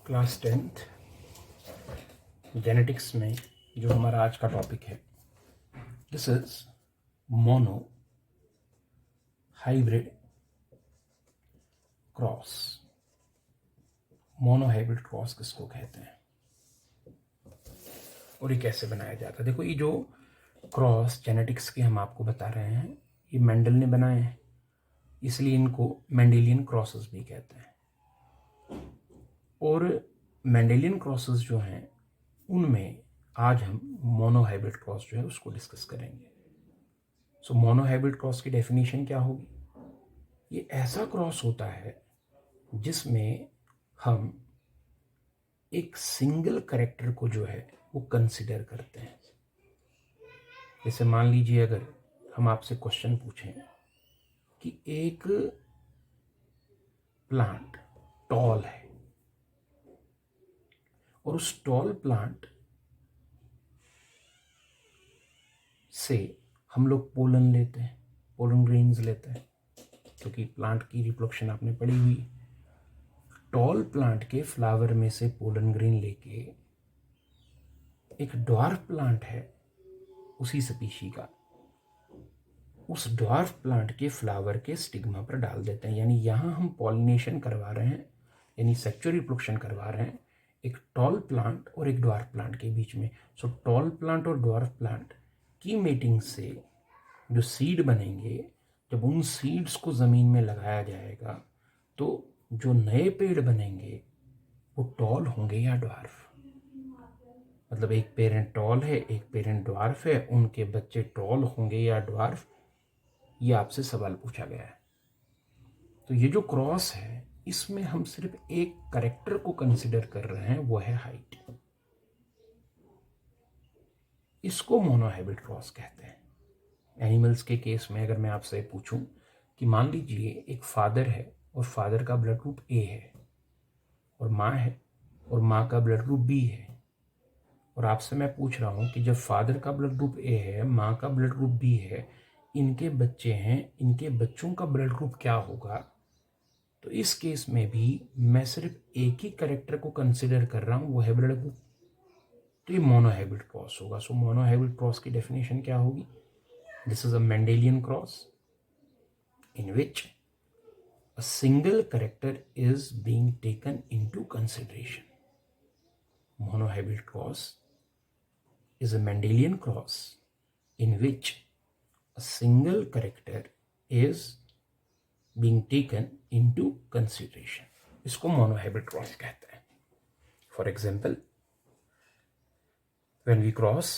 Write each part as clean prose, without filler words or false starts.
Class 10th genetics में जो हमारा आज का टॉपिक है, this is mono hybrid cross. Mono hybrid cross किसको कहते हैं और ये कैसे बनाया जाता है? देखो, ये जो क्रॉस जेनेटिक्स के हम आपको बता रहे हैं, ये मेंडल ने बनाए हैं, इसलिए इनको मेंडेलियन क्रॉसेस भी कहते हैं। और मेंडेलियन क्रॉसेस जो हैं उनमें आज हम मोनो हाइब्रिड क्रॉस जो है उसको डिस्कस करेंगे। सो मोनो हाइब्रिड क्रॉस की डेफिनेशन क्या होगी? ये ऐसा क्रॉस होता है जिसमें हम एक सिंगल कैरेक्टर को जो है वो कंसिडर करते हैं। जैसे मान लीजिए, अगर हम आपसे क्वेश्चन पूछें कि एक प्लांट टॉल है और उस टॉल प्लांट से हम लोग पोलन लेते हैं, पोलन ग्रेन्स लेते हैं, क्योंकि प्लांट की रिप्रोडक्शन आपने पढ़ी हुई। टॉल प्लांट के फ्लावर में से पोलन ग्रेन लेके एक ड्वार्फ प्लांट है उसी स्पीशी का, उस ड्वार्फ प्लांट के फ्लावर के स्टिग्मा पर डाल देते हैं। यानी यहाँ हम पॉलिनेशन करवा रहे हैं, यानी सेक्सुअल रिप्रोडक्शन करवा रहे हैं एक टॉल प्लांट और एक ड्वार्फ प्लांट के बीच में। सो टॉल प्लांट और ड्वार्फ प्लांट की मीटिंग से जो सीड बनेंगे, जब उन सीड्स को ज़मीन में लगाया जाएगा तो जो नए पेड़ बनेंगे वो टॉल होंगे या ड्वार्फ। मतलब एक पेरेंट टॉल है, एक पेरेंट ड्वार्फ है, उनके बच्चे टॉल होंगे या ड्वार्फ, ये आपसे सवाल पूछा गया है। तो ये जो क्रॉस है इसमें हम सिर्फ एक कैरेक्टर को कंसिडर कर रहे हैं, वो है हाइट। इसको मोनोहाइब्रिड क्रॉस कहते हैं। एनिमल्स के केस में अगर मैं आपसे पूछूं कि मान लीजिए एक फादर है और फादर का ब्लड ग्रुप ए है, और माँ है और माँ का ब्लड ग्रुप बी है, और आपसे मैं पूछ रहा हूँ कि जब फादर का ब्लड ग्रुप ए है, माँ का ब्लड ग्रुप बी है, इनके बच्चे हैं, इनके बच्चों का ब्लड ग्रुप क्या होगा? तो इस केस में भी मैं सिर्फ एक ही कैरेक्टर को कंसिडर कर रहा हूँ, वो है ब्लड ग्रुप, तो ये मोनोहाइब्रिड क्रॉस होगा। सो मोनोहाइब्रिड क्रॉस की डेफिनेशन क्या होगी? This is a Mendelian cross in which a single character is being taken into consideration. Monohybrid cross is a Mendelian cross in which a single character is being taken into consideration. इसको monohybrid cross कहते हैं. For example, when we cross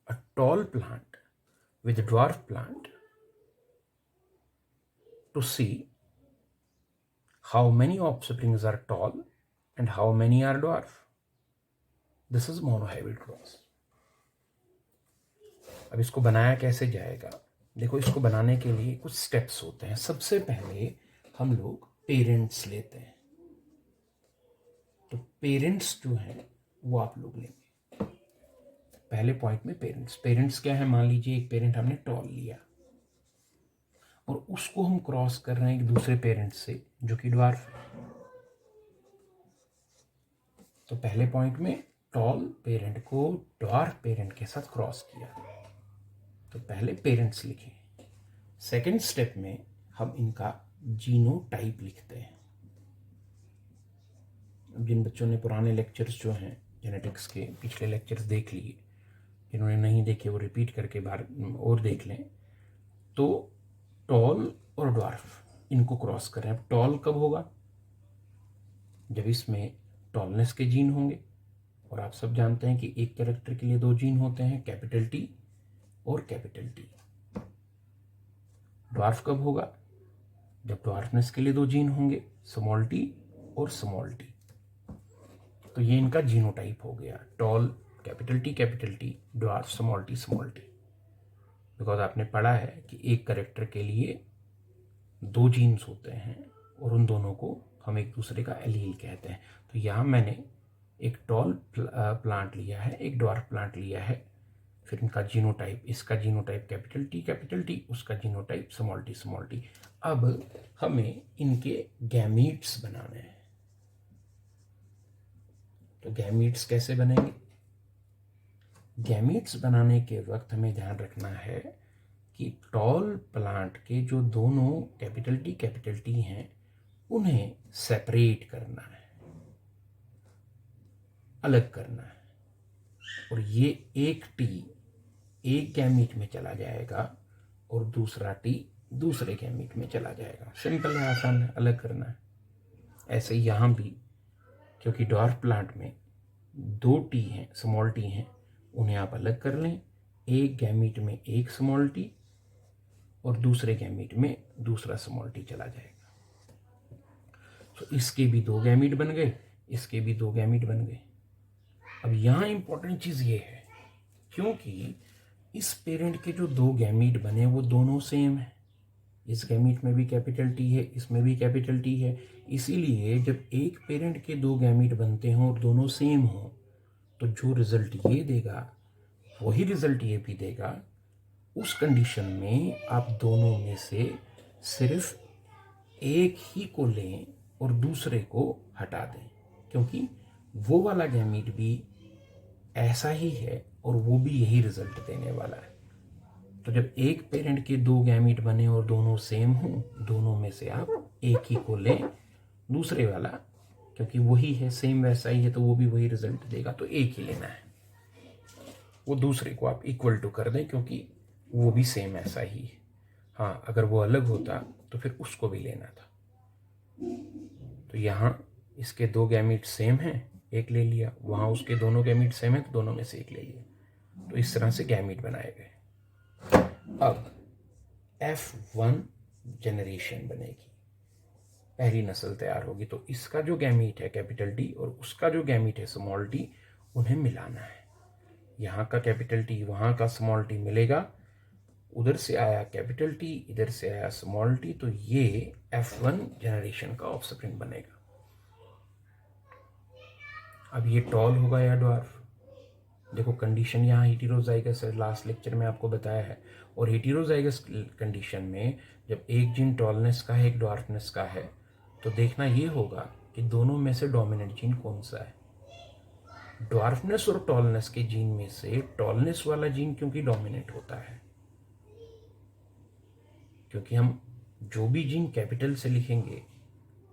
a tall plant with a dwarf plant to see how many offsprings are tall and how many are dwarf. This is monohybrid cross. अब इसको बनाया कैसे जाएगा? देखो, इसको बनाने के लिए कुछ स्टेप्स होते हैं। सबसे पहले हम लोग पेरेंट्स लेते हैं, तो पेरेंट्स जो हैं वो आप लोग लेंगे। पहले पॉइंट में पेरेंट्स क्या है? मान लीजिए एक पेरेंट हमने टॉल लिया और उसको हम क्रॉस कर रहे हैं एक दूसरे पेरेंट से जो कि ड्वार्फ है। तो पहले पॉइंट में टॉल पेरेंट को ड्वार्फ पेरेंट के साथ क्रॉस किया, तो पहले पेरेंट्स लिखे। सेकेंड स्टेप में हम इनका जीनोटाइप लिखते हैं। जिन बच्चों ने पुराने लेक्चर्स जो हैं जेनेटिक्स के पिछले लेक्चर्स देख लिए, जिन्होंने नहीं देखे वो रिपीट करके बार और देख लें। तो टॉल और ड्वार्फ इनको क्रॉस कर रहे हैं। टॉल कब होगा? जब इसमें टॉलनेस के जीन होंगे, और आप सब जानते हैं कि एक कैरेक्टर के लिए दो जीन होते हैं, कैपिटल टी और कैपिटल टी। ड्वार्फ कब होगा? जब ड्वार्फनेस के लिए दो जीन होंगे, स्मॉल टी और स्मॉल टी। तो ये इनका जीनोटाइप हो गया, toll capital T, dwarf small T. Because आपने पढ़ा है कि एक कैरेक्टर के लिए दो जीन्स होते हैं और उन दोनों को हम एक दूसरे का एलील कहते हैं। तो यहाँ मैंने एक टॉल प्लांट लिया है, एक ड्वार्फ प्लांट लिया है, फिर इनका जीनोटाइप, इसका जीनोटाइप कैपिटल टी, उसका जीनोटाइप स्मॉल टी। अब हमें इनके गैमीट्स बनाने हैं। तो गैमीट्स कैसे बनेंगे? गैमीट्स बनाने के वक्त हमें ध्यान रखना है कि टॉल प्लांट के जो दोनों कैपिटल टी हैं उन्हें सेपरेट करना है, अलग करना है। और ये एक टी एक गैमीट में चला जाएगा और दूसरा टी दूसरे गैमीट में चला जाएगा। सिंपल है, आसान है, अलग करना है। ऐसे यहाँ भी, क्योंकि डॉर्फ प्लांट में 2 टी हैं, स्मॉल टी हैं, उन्हें आप अलग कर लें। एक गैमीट में एक स्मॉल टी और दूसरे गैमीट में दूसरा स्मॉल टी चला जाएगा। तो इसके भी 2 गैमीट बन गए, इसके भी 2 गैमीट बन गए। अब यहाँ इंपॉर्टेंट चीज़ ये है, क्योंकि इस पेरेंट के जो 2 गैमीट बने वो दोनों सेम है। इस गैमीट में भी कैपिटल टी है, इसमें भी कैपिटल टी है। इसीलिए जब एक पेरेंट के 2 गैमीट बनते हों और दोनों सेम हों, तो जो रिजल्ट ये देगा वही रिजल्ट ये भी देगा। उस कंडीशन में आप दोनों में से सिर्फ एक ही को लें और दूसरे को हटा दें, क्योंकि वो वाला गैमीट भी ऐसा ही है और वो भी यही रिजल्ट देने वाला है। तो जब एक पेरेंट के 2 गैमीट बने और दोनों सेम हों, दोनों में से आप एक ही को लें, दूसरे वाला क्योंकि वही है, सेम वैसा ही है, तो वो भी वही रिजल्ट देगा, तो एक ही लेना है। वो दूसरे को आप इक्वल टू कर दें, क्योंकि वो भी सेम ऐसा ही है। हाँ, अगर वो अलग होता तो फिर उसको भी लेना था। तो यहाँ इसके 2 गैमीट सेम हैं, एक ले लिया। वहाँ उसके दोनों गैमीट सेम है, तो दोनों में से एक ले लिया। तो इस तरह से गैमीट बनाए गए। अब F1 जनरेशन बनेगी, पहली नस्ल तैयार होगी। तो इसका जो गैमीट है कैपिटल टी और उसका जो गैमीट है स्मॉल टी, उन्हें मिलाना है। यहाँ का कैपिटल टी वहाँ का स्मॉल टी मिलेगा, उधर से आया कैपिटल टी, इधर से आया स्मॉल टी, तो ये F1 जनरेशन का ऑफस्प्रिंग बनेगा। अब ये टॉल होगा या ड्वार्फ? देखो कंडीशन यहाँ हेटेरोजाइगस है, लास्ट लेक्चर में आपको बताया है। और हेटेरोजाइगस कंडीशन में जब एक जीन टॉलनेस का है, एक ड्वार्फनेस का है, तो देखना ये होगा कि दोनों में से डोमिनेंट जीन कौन सा है। ड्वार्फनेस और टॉलनेस के जीन में से टॉलनेस वाला जीन क्योंकि डोमिनेंट होता है, क्योंकि हम जो भी जीन कैपिटल से लिखेंगे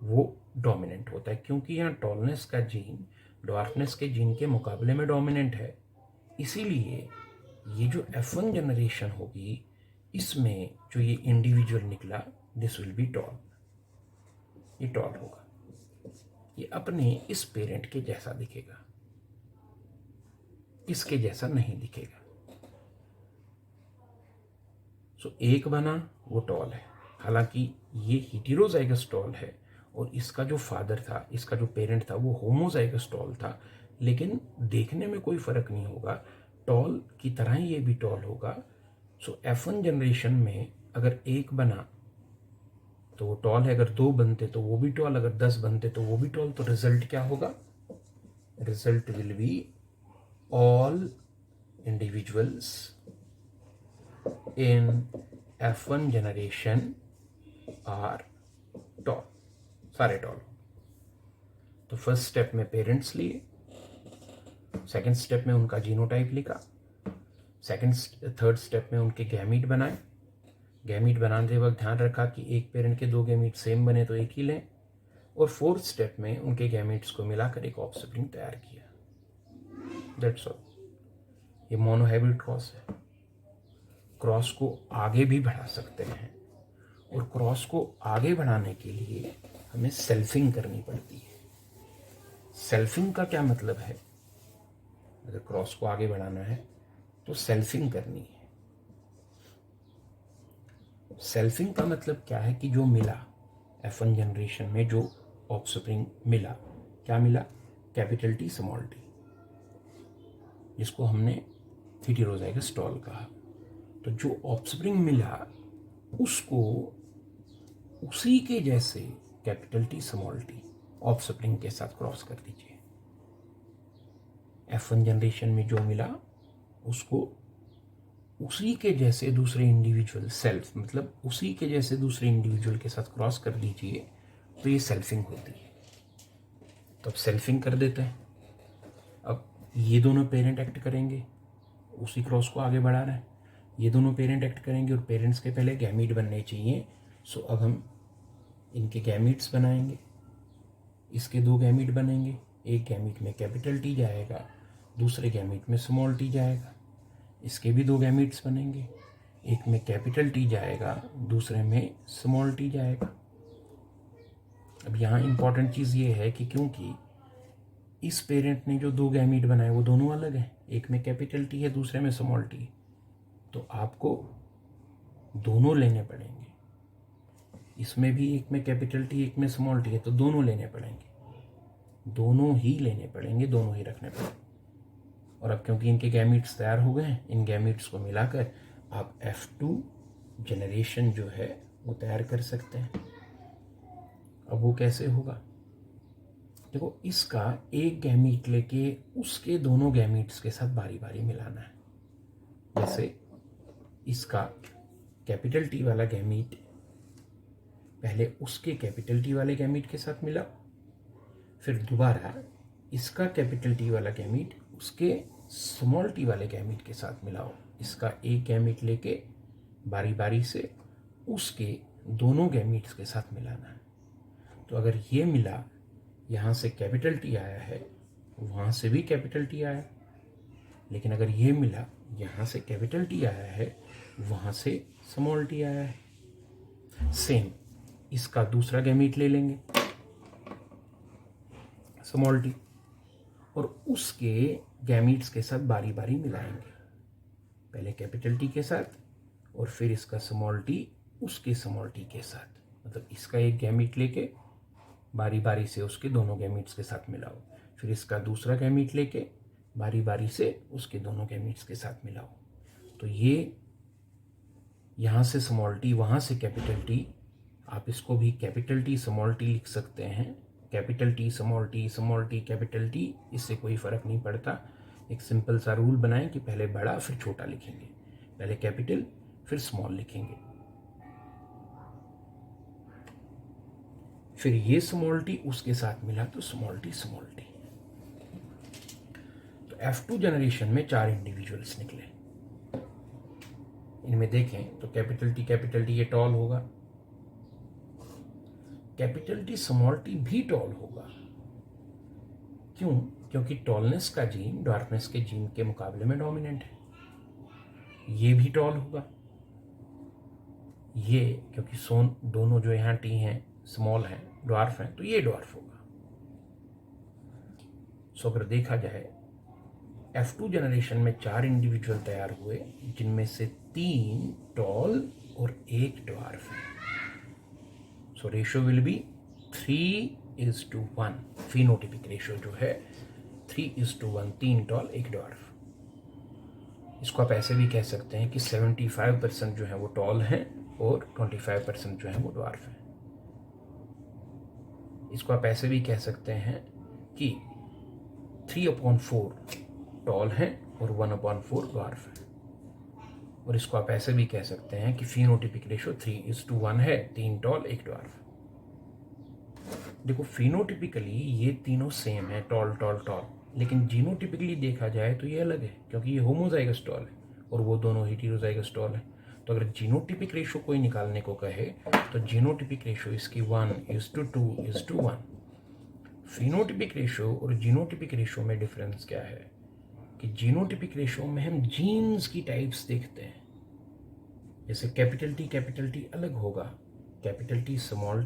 वो डोमिनेंट होता है, क्योंकि यहाँ टॉलनेस का जीन ड्वार्फनेस के जीन के मुकाबले में डोमिनेंट है। इसीलिए ये जो F1 जनरेशन होगी, इसमें जो ये इंडिविजुअल निकला, दिस विल बी टॉल। ये टॉल होगा, ये अपने इस पेरेंट के जैसा दिखेगा, इसके जैसा नहीं दिखेगा। सो एक बना वो टॉल है, हालांकि ये हेटेरोजाइगस टॉल है और इसका जो फादर था, इसका जो पेरेंट था, वो होमोजाइगस टॉल था। लेकिन देखने में कोई फर्क नहीं होगा, टॉल की तरह ही ये भी टॉल होगा। सो F1 जनरेशन में अगर एक बना तो वो टॉल है, अगर 2 बनते तो वो भी टॉल, अगर 10 बनते तो वो भी टॉल। तो रिजल्ट क्या होगा? Result will be all individuals in F1 generation are tall, सारे टॉल। तो फर्स्ट स्टेप में पेरेंट्स लिए, सेकंड स्टेप में उनका जीनोटाइप लिखा, थर्ड स्टेप में उनके गैमीट बनाए। गैमीट बनाते वक्त ध्यान रखा कि एक पेरेंट के 2 गैमीट सेम बने तो एक ही लें, और फोर्थ स्टेप में उनके गैमीट्स को मिलाकर एक ऑफस्प्रिंग तैयार किया। That's all. ये मोनोहाइब्रिड क्रॉस है। क्रॉस को आगे भी बढ़ा सकते हैं, और क्रॉस को आगे बढ़ाने के लिए हमें सेल्फिंग करनी पड़ती है। सेल्फिंग का क्या मतलब है? अगर क्रॉस को आगे बढ़ाना है तो सेल्फिंग करनी है। सेल्फिंग का मतलब क्या है कि जो मिला F1 जनरेशन में, जो ऑफस्प्रिंग मिला, क्या मिला? कैपिटल टी स्मॉल टी, जिसको हमने हेटेरोजाइगस टॉल कहा। तो जो ऑफस्प्रिंग मिला उसको उसी के जैसे capital T small T offspring के साथ क्रॉस कर दीजिए। F1 जनरेशन में जो मिला उसको उसी के जैसे दूसरे इंडिविजुअल सेल्फ, मतलब उसी के जैसे दूसरे इंडिविजुअल के साथ क्रॉस कर दीजिए, तो ये सेल्फिंग होती है। तो अब सेल्फिंग कर देते हैं। अब ये दोनों पेरेंट एक्ट करेंगे, उसी क्रॉस को आगे बढ़ाना है। ये दोनों पेरेंट एक्ट करेंगे और पेरेंट्स के पहले गैमीट बनने चाहिए। सो अब हम इनके गैमीट्स बनाएंगे। इसके 2 गैमीट बनेंगे, एक गैमीट में कैपिटल टी जाएगा, दूसरे गैमीट में स्मॉल टी जाएगा। इसके भी 2 गैमीट्स बनेंगे, एक में कैपिटल टी जाएगा, दूसरे में स्मॉल टी जाएगा। अब यहाँ इंपॉर्टेंट चीज़ ये है कि क्योंकि इस पेरेंट ने जो 2 गैमीट बनाए वो दोनों अलग हैं, एक में कैपिटल टी है, दूसरे में स्मॉल टी, तो आपको दोनों लेने पड़ेंगे। इसमें भी एक में कैपिटल टी, एक में स्मॉल टी है, तो दोनों लेने पड़ेंगे, दोनों ही लेने पड़ेंगे, दोनों ही रखने पड़ेंगे। और अब क्योंकि इनके गैमीट्स तैयार हो गए हैं, इन गैमीट्स को मिलाकर आप F2 जनरेशन जो है वो तैयार कर सकते हैं। अब वो कैसे होगा? देखो, इसका एक गैमीट लेके उसके दोनों गैमीट्स के साथ बारी बारी मिलाना है। जैसे इसका कैपिटल टी वाला गैमीट पहले उसके कैपिटल टी वाले गैमीट के साथ मिला, फिर दोबारा इसका कैपिटल टी वाला गैमीट उसके स्मॉल टी वाले गैमीट के साथ मिलाओ। इसका एक गैमीट लेके बारी बारी से उसके दोनों गैमीट्स के साथ मिलाना है। तो अगर ये मिला, यहाँ से कैपिटल टी आया है, वहाँ से भी कैपिटल टी आया, लेकिन अगर ये मिला, यहाँ से कैपिटल टी आया है, वहाँ से स्मॉल टी आया है। सेम इसका दूसरा गैमीट ले लेंगे, स्मॉल टी, और उसके गैमीट्स के साथ बारी बारी मिलाएंगे, पहले कैपिटल टी के साथ और फिर इसका स्मॉल टी उसके स्मॉल टी के साथ। मतलब इसका एक गैमीट लेके बारी बारी से उसके दोनों गैमीट्स के साथ मिलाओ, फिर इसका दूसरा गैमीट लेके बारी बारी से उसके दोनों गैमीट्स के साथ मिलाओ। तो ये यहाँ से स्मॉल टी, वहाँ से कैपिटल टी, आप इसको भी कैपिटल टी स्मॉल टी लिख सकते हैं, capital T small T, small T capital T, इससे कोई फ़र्क नहीं पड़ता। एक सिंपल सा रूल बनाएं कि पहले बड़ा फिर छोटा लिखेंगे, पहले कैपिटल फिर स्मॉल लिखेंगे। फिर ये स्मॉल टी उसके साथ मिला तो स्मॉल टी स्मॉल टी। तो F2 जनरेशन में 4 इंडिविजुअल्स निकले। इनमें देखें तो कैपिटल टी ये टॉल होगा, कैपिटल टी स्मॉल टी भी टॉल होगा। क्यों? क्योंकि टॉलनेस का जीन ड्वार्फनेस के जीन के मुकाबले में डोमिनेंट है। ये भी टॉल होगा, ये क्योंकि दोनों जो यहाँ टी हैं स्मॉल हैं, ड्वार्फ हैं, तो ये ड्वार्फ होगा। सो अगर देखा जाए F2 जनरेशन में 4 इंडिविजुअल तैयार हुए, जिनमें से 3 टॉल और 1 ड्वार्फ है। So ratio will be 3:1। Phenotypic ratio जो है 3:1, 3 टॉल 1 ड्वार्फ। इसको आप ऐसे भी कह सकते हैं कि 75% जो है वो टॉल हैं और 25% जो है वो ड्वार्फ हैं। इसको आप ऐसे भी कह सकते हैं कि 3/4 टॉल हैं और 1/4 ड्वार्फ है। और इसको आप ऐसे भी कह सकते हैं कि फिनोटिपिक रेशियो 3:1 है, 3 टॉल 1 ड्वार्फ। देखो, फिनोटिपिकली ये तीनों सेम है, टॉल टॉल टॉल, लेकिन जीनोटिपिकली देखा जाए तो ये अलग है, क्योंकि ये होमोजाइगस टॉल है और वो दोनों हेटेरोजाइगस टॉल है। तो अगर जीनोटिपिक रेशियो कोई निकालने को कहे तो जीनोटिपिक रेशियो इसकी 1:2:1। फिनोटिपिक रेशियो और जीनोटिपिक रेशियो में डिफरेंस क्या है कि जीनोटिपिक रेशियो में हम जीन्स की टाइप्स देखते हैं। जैसे कैपिटल टी अलग होगा, कैपिटल टी स्मॉल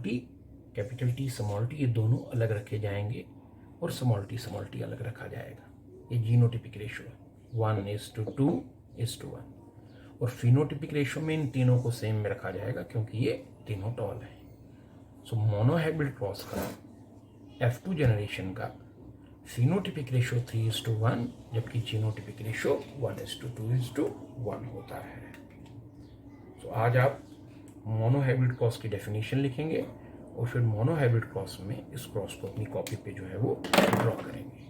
टी ये दोनों अलग रखे जाएंगे और स्मॉल टी अलग रखा जाएगा। ये जीनोटिपिक रेशियो है 1:2:1। और फिनोटिपिक रेशियो में इन तीनों को सेम में रखा जाएगा क्योंकि ये तीनों टॉल हैं। सो मोनोहाइब्रिड क्रॉस का F2 जनरेशन का फिनोटिपिक रेशियो 3:1, जबकि जीनोटिपिक रेशियो 1:2:1 होता है। तो आज आप मोनोहाइब्रिड क्रॉस की डेफिनेशन लिखेंगे और फिर मोनोहाइब्रिड क्रॉस में इस क्रॉस को अपनी कॉपी पे जो है वो ड्रॉ करेंगे।